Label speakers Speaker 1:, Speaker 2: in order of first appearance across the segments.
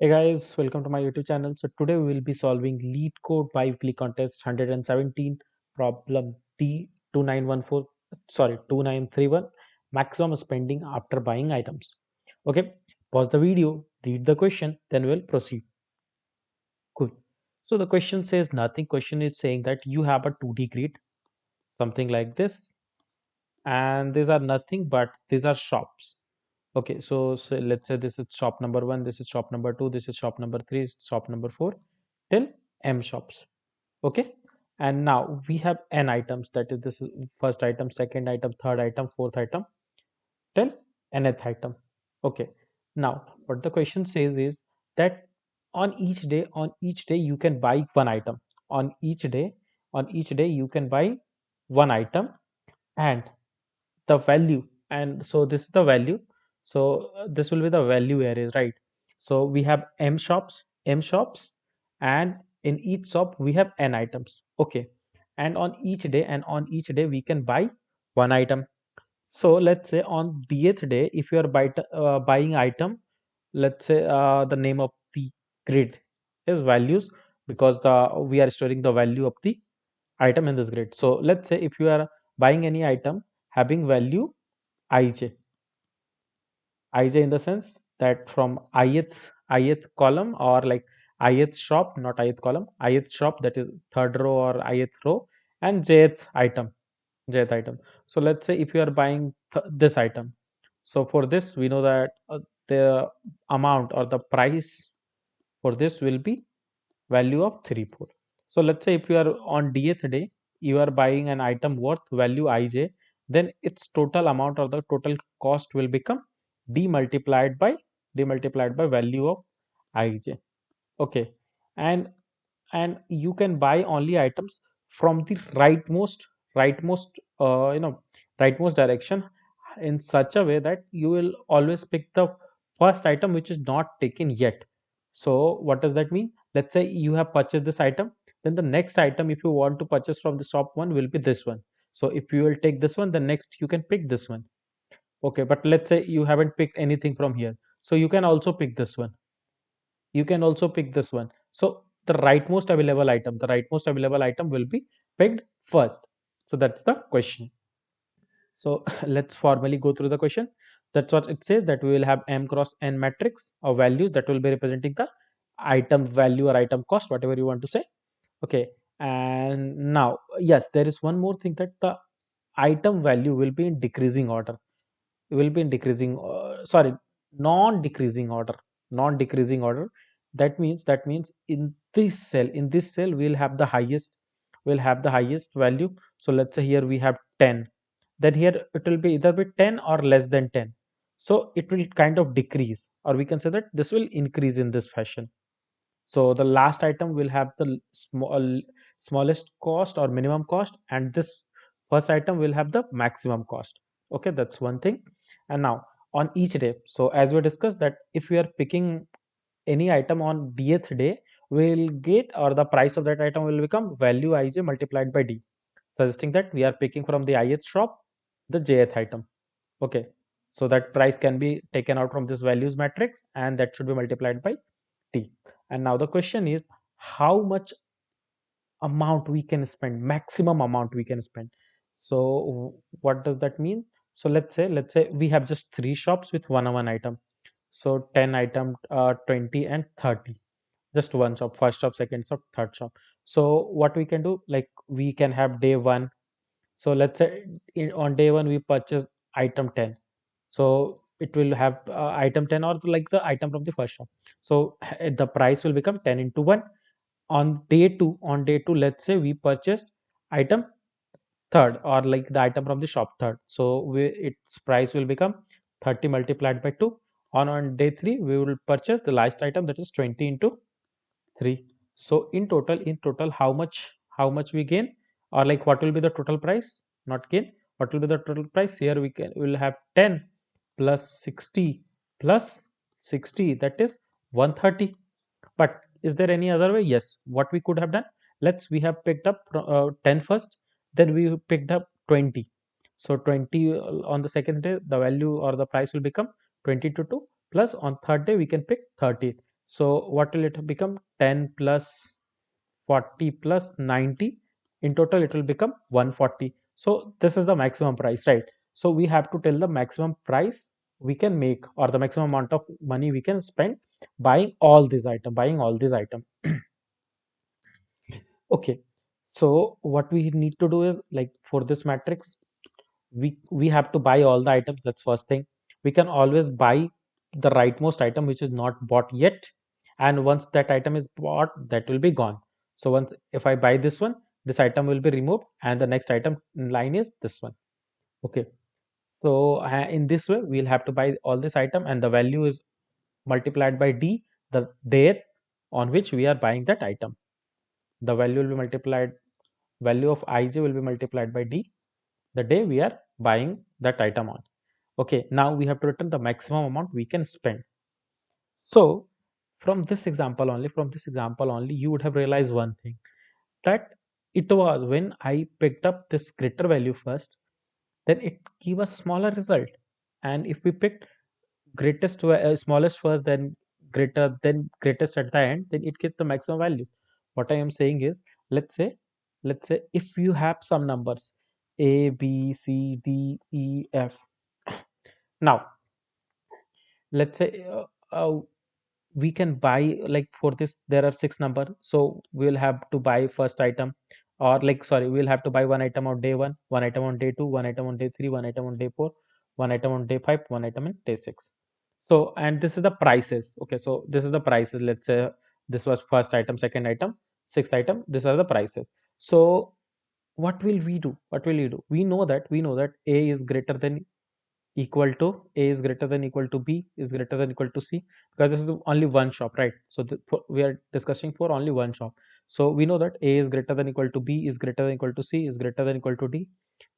Speaker 1: Hey guys, welcome to my YouTube channel. So today we will be solving Leetcode Biweekly contest 117 problem D2914 2931 maximum spending after buying items. Okay, pause the video, read the question, then we'll proceed. Cool. So the question says nothing. Question is saying that you have a 2D grid, something like this, and these are nothing but these are shops. Okay, so let's say this is shop number one, this is shop number two, this is shop number three, shop number four, till M shops. Okay, and now we have n items. That is, this is first item, second item, third item, fourth item, till nth item. Okay, now what the question says is that on each day you can buy one item. On each day, on each day you can buy one item, and the value, and so this is the value, so this will be the value areas, right? So we have m shops, and in each shop we have n items. Okay, and on each day we can buy one item. So let's say on the eighth day, if you are buying item, let's say the name of the grid is values, because the we are storing the value of the item in this grid. So let's say if you are buying any item having value ij, ij in the sense that from ith column, or like ith shop, not ith column, ith shop, that is third row or ith row, and jth item. So let's say if you are buying this item, so for this we know that the amount or the price for this will be value of 34. So let's say if you are on dth day, you are buying an item worth value ij, then its total amount or the total cost will become d multiplied by value of ij. Okay, and and you can buy only items from the rightmost rightmost direction, in such a way that you will always pick the first item which is not taken yet. So what does that mean? Let's say you have purchased this item, then the next item if you want to purchase from the shop one will be this one. So if you will take this one, then next you can pick this one. Okay, but let's say you haven't picked anything from here, so you can also pick this one, you can also pick this one. So the rightmost available item will be picked first. So that's the question. So let's formally go through the question. That's what it says, that we will have m cross n matrix of values that will be representing the item value or item cost, whatever you want to say. Okay, and now yes, there is one more thing, that the item value will be in decreasing order, will be in decreasing sorry, non decreasing order. That means in this cell we'll have the highest, value. So let's say here we have 10, then here it will be either be 10 or less than 10. So it will kind of decrease, or we can say that this will increase in this fashion. So the last item will have the smallest cost or minimum cost, and this first item will have the maximum cost. Okay, that's one thing. And now on each day, so as we discussed, that if we are picking any item on dth day, we'll get, or the price of that item will become value ij multiplied by d, suggesting that we are picking from the ith shop the jth item. Okay, so that price can be taken out from this values matrix, and that should be multiplied by t. And now the question is, how much amount we can spend, maximum amount we can spend. So what does that mean? So let's say we have just three shops with one item. So 10 item, 20 and 30, just one shop, first shop, second shop, third shop. So what we can do, like we can have day one. So let's say on day one we purchase item 10, so it will have item 10, or like the item from the first shop. So the price will become 10 into 1. On day 2, let's say we purchased item third, or like the item from the shop third, so its price will become 30 multiplied by 2. On day 3 we will purchase the last item, that is 20 into 3. So in total how much we gain, or like what will be the total price, not gain, what will be the total price? Here we will have 10 plus 60 plus 60, that is 130. But is there any other way? Yes, what we could have done, we have picked up 10 first, then we picked up 20. So 20 on the second day, the value or the price will become 20 to 2, plus on third day we can pick 30. So what will it become? 10 plus 40 plus 90. In total, it will become 140. So this is the maximum price, right? So we have to tell the maximum price we can make, or the maximum amount of money we can spend buying all these items, buying all these items. Okay. So what we need to do is, like, for this matrix, we have to buy all the items. That's first thing. We can always buy the rightmost item which is not bought yet, and once that item is bought, that will be gone. So once, if I buy this one, this item will be removed, and the next item in line is this one. Okay. So in this way, we'll have to buy all this item, and the value is multiplied by d, the date on which we are buying that item. The value will be multiplied, value of ij will be multiplied by d, the day we are buying that item on. Okay, now we have to return the maximum amount we can spend. So from this example only, you would have realized one thing, that it was when I picked up this greater value first, then it gave a smaller result. And if we picked smallest first, then greater, then greatest at the end, then it gets the maximum value. What I am saying is, let's say, if you have some numbers a, b, c, d, e, f. Now let's say, we can buy, like, for this there are six number, so we'll have to buy first item, or, like, sorry, we'll have to buy one item on day one, one item on day two, one item on day three, one item on day four, one item on day five, one item on day six. So, and this is the prices. Okay, so this is the prices. Let's say this was first item, second item, sixth item. These are the prices. So what will we do? What will we do? We know that a is greater than equal to a is greater than equal to b is greater than equal to c, because this is only one shop, right? So we are discussing for only one shop. So we know that a is greater than equal to b is greater than equal to c is greater than equal to d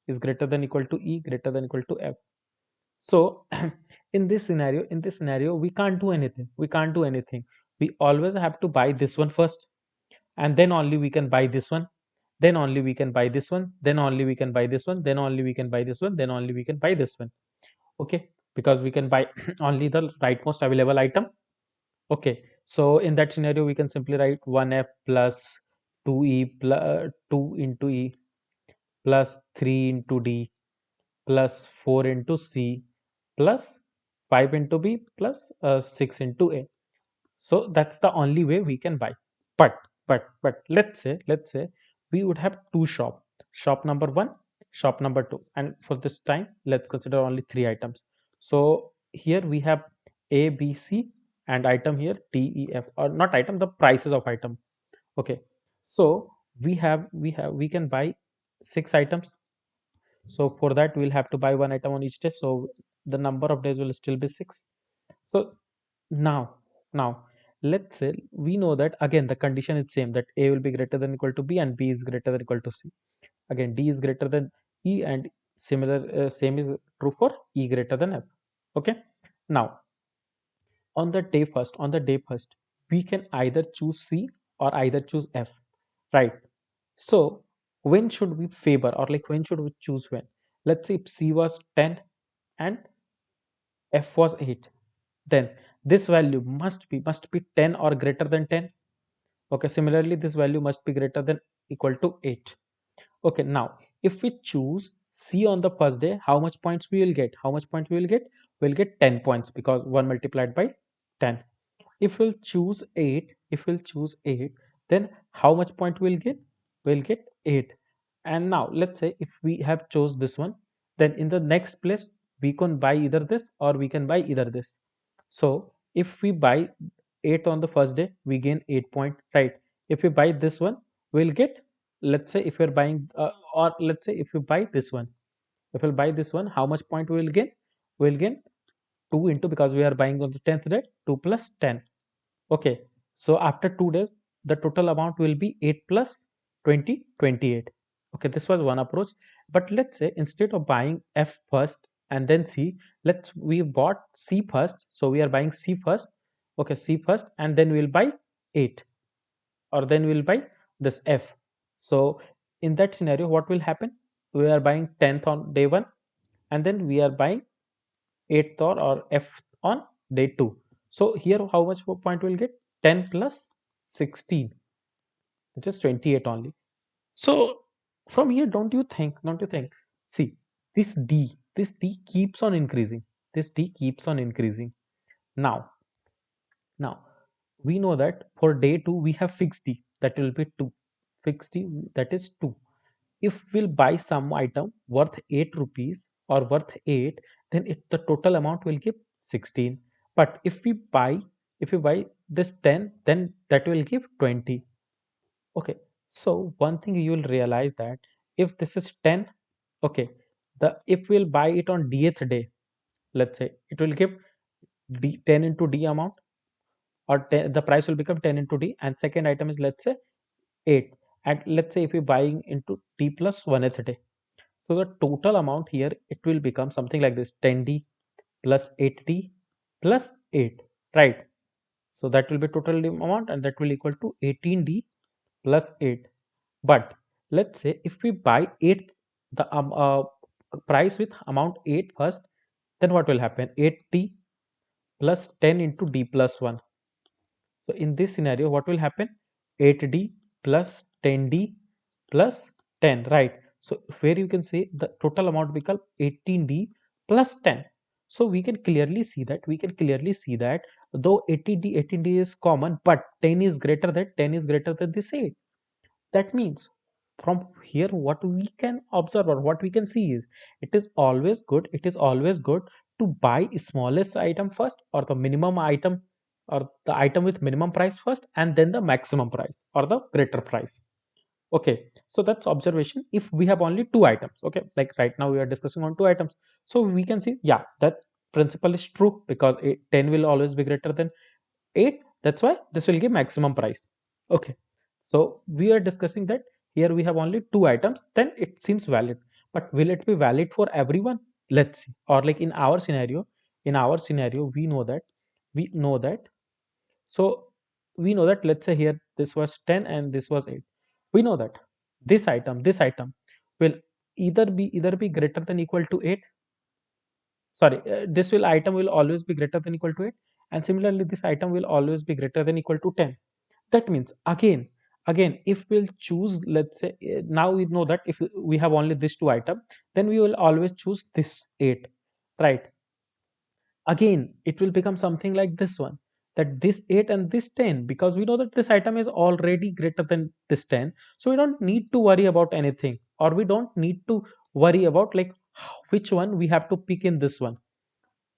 Speaker 1: is greater than equal to e greater than equal to f. So in this scenario we can't do anything, we always have to buy this one first, and then only we can buy this one, then only we can buy this one, then only we can buy this one, then only we can buy this one, then only we can buy this one. Okay, because we can buy only the rightmost available item. Okay, so in that scenario we can simply write 1f plus 2e plus 2 into e plus 3 into d plus 4 into c plus 5 into b plus 6 into a. So that's the only way we can buy. But let's say we would have two shop number one, shop number two, and for this time let's consider only three items. So here we have a, b, c, and item here d, e, f, or not item, the prices of item. Okay, so we can buy six items. So for that we'll have to buy one item on each day, so the number of days will still be six. So now, now let's say we know that again the condition is same, that a will be greater than equal to b and b is greater than equal to c. Again d is greater than e, and same is true for e greater than f. Okay. Now on the day first we can either choose c or either choose f, right? So when should we favor, or like when should we choose when? Let's say if c was 10 and f was 8, then this value must be 10 or greater than 10. Okay, similarly this value must be greater than equal to 8. Okay, now if we choose c on the first day, how much points we will get? We'll get 10 points, because 1 multiplied by 10. If we'll choose 8, then how much point we'll get? We'll get 8. And now let's say if we have chose this one, then in the next place we can buy either this or we can buy either this. So if we buy 8 on the first day, we gain 8 point, right? If we buy this one, we'll get, let's say if we're buying or let's say if you buy this one, if we'll buy this one, how much point we will gain? We'll gain 2 into, because we are buying on the 10th day, 2 plus 10. Okay, so after 2 days, the total amount will be 8 plus 20, 28. Okay, this was one approach. But let's say instead of buying F first and then C, we bought C first. So we are buying C first. Okay, C first, and then we'll buy 8, or then we'll buy this F. So in that scenario, what will happen? We are buying 10th on day 1, and then we are buying 8th or F on day 2. So here how much point we'll get? 10 plus 16, which is 28 only. So from here, don't you think, see, this d keeps on increasing. This d keeps on increasing. Now, now we know that for day 2 we have fixed d, that will be 2. Fixed d, that is 2. If we'll buy some item worth 8 rupees or worth 8, then the total amount will give 16. But if we buy this 10, then that will give 20. Okay, so one thing you will realize that if this is 10, okay, the if we'll buy it on dth day, let's say it will give d 10 into d amount, or 10, the price will become 10 into d, and second item is, let's say, 8, and let's say if you're buying into d plus 1th day, so the total amount here it will become something like this: 10d plus 8d plus 8, right? So that will be total amount, and that will equal to 18d plus 8. But let's say if we buy 8, the price with amount 8 first, then what will happen? 8d plus 10 into d plus 1. So in this scenario, what will happen? 8d plus 10d plus 10, right? So where you can say the total amount become 18d plus 10. So we can clearly see that though 18d is common, but 10 is greater than this 8. That means from here what we can observe or what we can see is, it is always good to buy smallest item first, or the minimum item, or the item with minimum price first, and then the maximum price or the greater price. Okay, so that's observation if we have only two items. Okay, like right now we are discussing on two items, so we can see, yeah, that principle is true, because 10 will always be greater than 8. That's why this will give maximum price. Okay, so we are discussing that here we have only two items, then it seems valid. But will it be valid for everyone? Let's see. Or like in our scenario we know that so we know that, let's say here this was 10 and this was 8. We know that this item will either be greater than equal to 8. Sorry, this will item will always be greater than equal to 8, and similarly this item will always be greater than equal to 10. That means, again, if we'll choose, let's say, now we know that if we have only this two item, then we will always choose this 8, right? Again, it will become something like this one, that this 8 and this 10, because we know that this item is already greater than this 10, so we don't need to worry about anything, or we don't need to worry about like which one we have to pick in this one.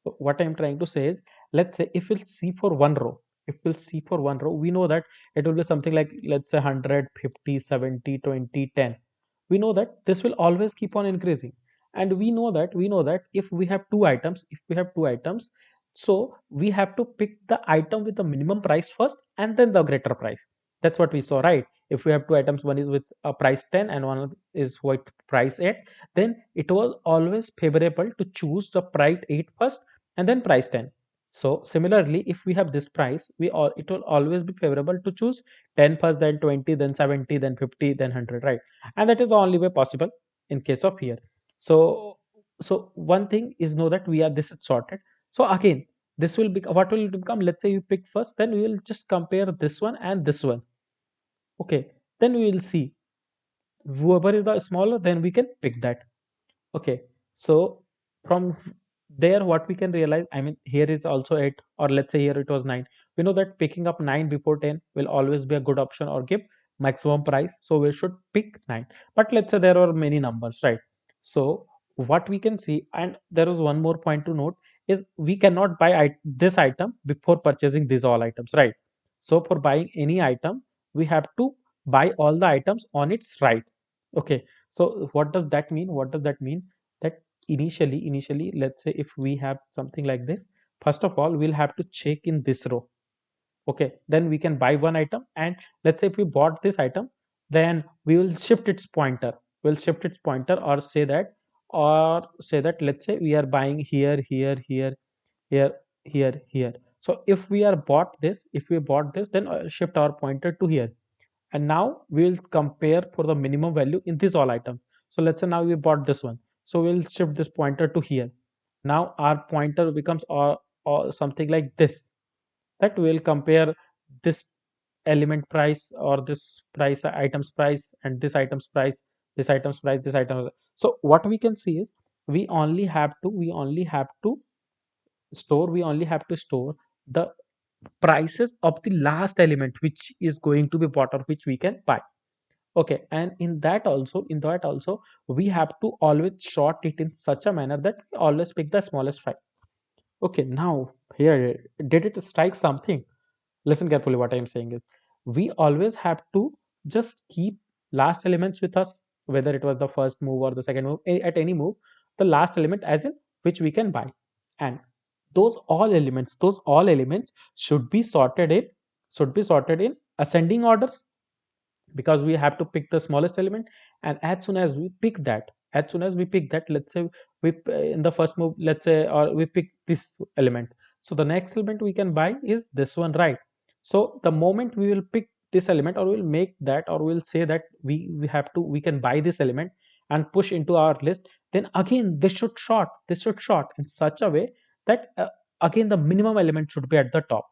Speaker 1: So what I'm trying to say is, let's say if we'll see for one row, we know that it will be something like, let's say, 100, 50, 70, 20, 10. We know that this will always keep on increasing. And we know that if we have two items, so we have to pick the item with the minimum price first and then the greater price. That's what we saw, right? If we have two items, one is with a price 10 and one is with price 8, then it was always favorable to choose the price 8 first and then price 10. So similarly, if we have this price, it will always be favorable to choose 10 first, then 20, then 70, then 50, then 100, right? And that is the only way possible in case of here. So one thing is, know that we are this is sorted. So again, this will be what will it become? Let's say you pick first, then we will just compare this one and this one. Okay, then we will see whoever is the smaller, then we can pick that. Okay, so from there, what we can realize, I mean, here is also 8, or let's say here it was 9. We know that picking up 9 before 10 will always be a good option or give maximum price. So we should pick 9. But let's say there are many numbers, right? So what we can see, and there is one more point to note, is we cannot buy this item before purchasing these all items, right? So for buying any item, we have to buy all the items on its right. Okay, so what does that mean? That initially, let's say if we have something like this, first of all, we'll have to check in this row. Okay, then we can buy one item, and let's say if we bought this item, then we will shift its pointer. Or say that, let's say we are buying here, here, here. So if we bought this, then shift our pointer to here, and now we'll compare for the minimum value in this all item. So let's say now we bought this one, so we'll shift this pointer to here. Now our pointer becomes something like this. that we will compare this element price or this price items price and this items price, this items price, this item. So what we can see is we only have to store the prices of the last element which is going to be bought or which we can buy. Okay, and in that also we have to always sort it in such a manner that we always pick the smallest fry. Okay, now here, did it strike something? Listen carefully, what I'm saying is we always have to just keep last elements with us, whether it was the first move or the second move, at any move, the last element as in which we can buy. And those all elements should be sorted in ascending orders, because we have to pick the smallest element. And as soon as we pick that, let's say in the first move, let's say, or we pick this element, so the next element we can buy is this one, right? So the moment we will pick this element, or we'll make that, or we'll say that we can buy this element and push into our list, then again this should short in such a way that again the minimum element should be at the top.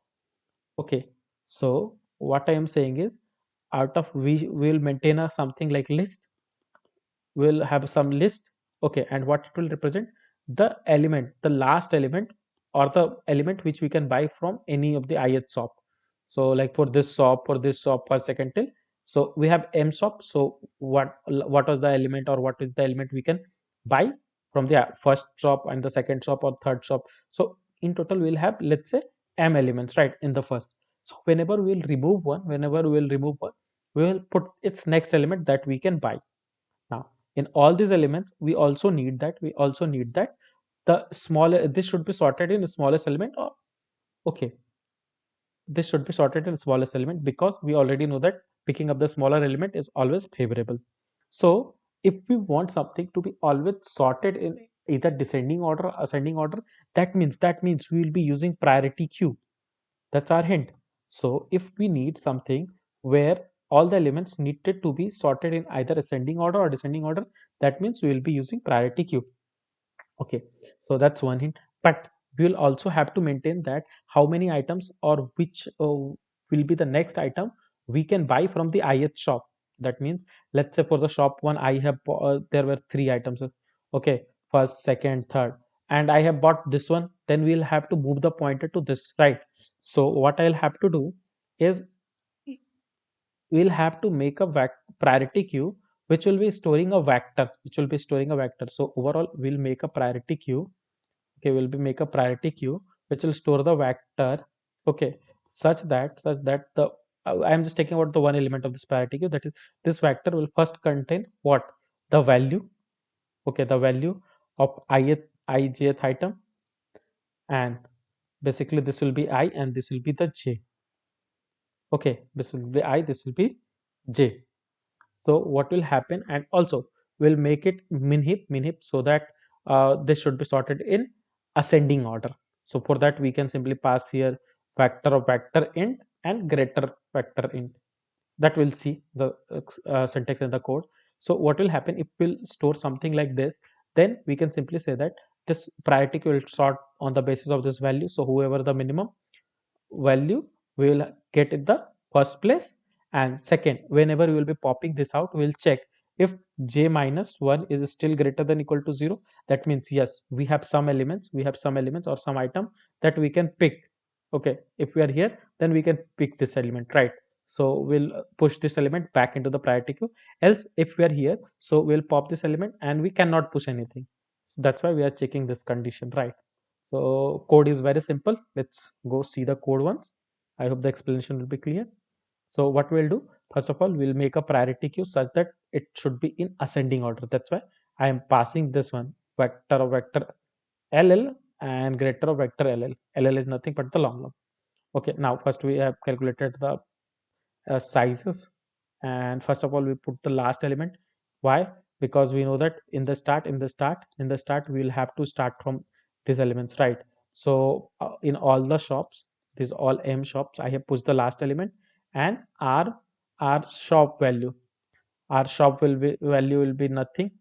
Speaker 1: Okay, so what I am saying is, out of we will maintain a something like list, we'll have some list. Okay, and what it will represent, the last element, or the element which we can buy from any of the ith shop. So like for this shop for second till, so we have m shop. So what was the element, or what is the element we can buy from the first shop and the second shop or third shop. So in total we'll have, let's say, m elements, right, in the first. So whenever we'll remove one, we will put its next element that we can buy. Now, in all these elements, we also need that the smaller, this should be sorted in the smallest element. Or okay, this should be sorted in the smallest element, because we already know that picking up the smaller element is always favorable. So if we want something to be always sorted in either descending order or ascending order, that means we will be using priority queue. That's our hint. So if we need something where all the elements needed to be sorted in either ascending order or descending order, that means we will be using priority queue. Okay, so that's one hint. But we will also have to maintain that how many items, or which will be the next item we can buy from the ith shop. That means, let's say for the shop one, there were three items. Okay, first, second, third, and I have bought this one. Then we'll have to move the pointer to this, right? So what I'll have to do is, we'll have to make a priority queue which will be storing a vector. So overall we'll make a priority queue. Okay, we'll be make a priority queue which will store the vector. Okay, such that the I'm just taking out the one element of this priority queue, that is, this vector will first contain what, the value. Okay, the value of ijth item, and basically this will be I and this will be the j. Okay, this will be I, this will be j. So what will happen, and also we'll make it min heap so that this should be sorted in ascending order. So for that we can simply pass here vector of vector int and greater vector int. That we'll see the syntax in the code. So what will happen if we'll store something like this, then we can simply say that this priority will sort on the basis of this value. So whoever the minimum value we will get in the first place. And second, whenever we will be popping this out, we will check if j minus 1 is still greater than equal to 0. That means yes, we have some elements or some item that we can pick. Okay, if we are here, then we can pick this element, right? So we'll push this element back into the priority queue. Else if we are here, so we'll pop this element and we cannot push anything. So that's why we are checking this condition, right? So code is very simple. Let's go see the code once. I hope the explanation will be clear. So what we'll do, first of all, we'll make a priority queue such that it should be in ascending order. That's why I am passing this one vector of vector LL and greater of vector LL. LL is nothing but the long long. Okay, now first we have calculated the sizes, and first of all we put the last element. Why? Because we know that in the start we will have to start from these elements, right? So in all the shops, these all m shops, I have pushed the last element, and our shop value, our shop will be value will be nothing,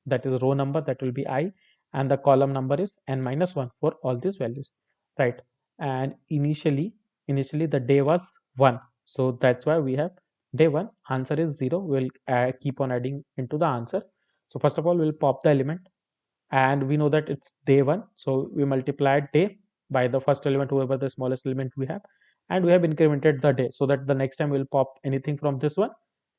Speaker 1: that is row number, that will be I, and the column number is n minus 1 for all these values, right? And initially the day was 1, so that's why we have day 1. Answer is 0. We'll keep on adding into the answer. So first of all, we'll pop the element, and we know that it's day 1, so we multiplied day by the first element, whoever the smallest element we have, and we have incremented the day, so that the next time we'll pop anything from this one,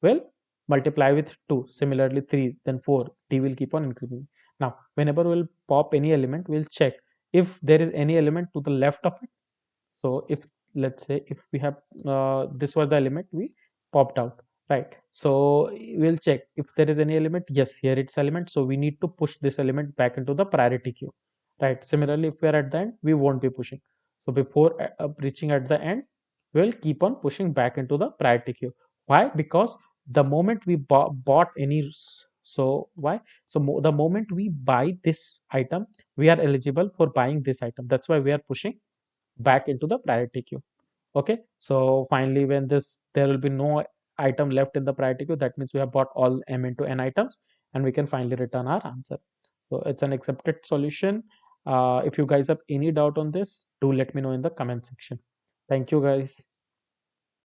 Speaker 1: we'll multiply with 2, similarly 3, then 4, d will keep on increasing. Now whenever we'll pop any element, we'll check if there is any element to the left of it. So if, let's say, if we have this was the element we popped out, right? So we'll check if there is any element. Yes, here it's element, so we need to push this element back into the priority queue, right? Similarly, if we are at the end, we won't be pushing. So before reaching at the end, we'll keep on pushing back into the priority queue. Why? Because the moment we bought any so why so the moment we buy this item, we are eligible for buying this item. That's why we are pushing back into the priority queue. Okay, so finally, when this there will be no item left in the priority queue, that means we have bought all m into n items, and we can finally return our answer. So it's an accepted solution. If you guys have any doubt on this, do let me know in the comment section. Thank you, guys.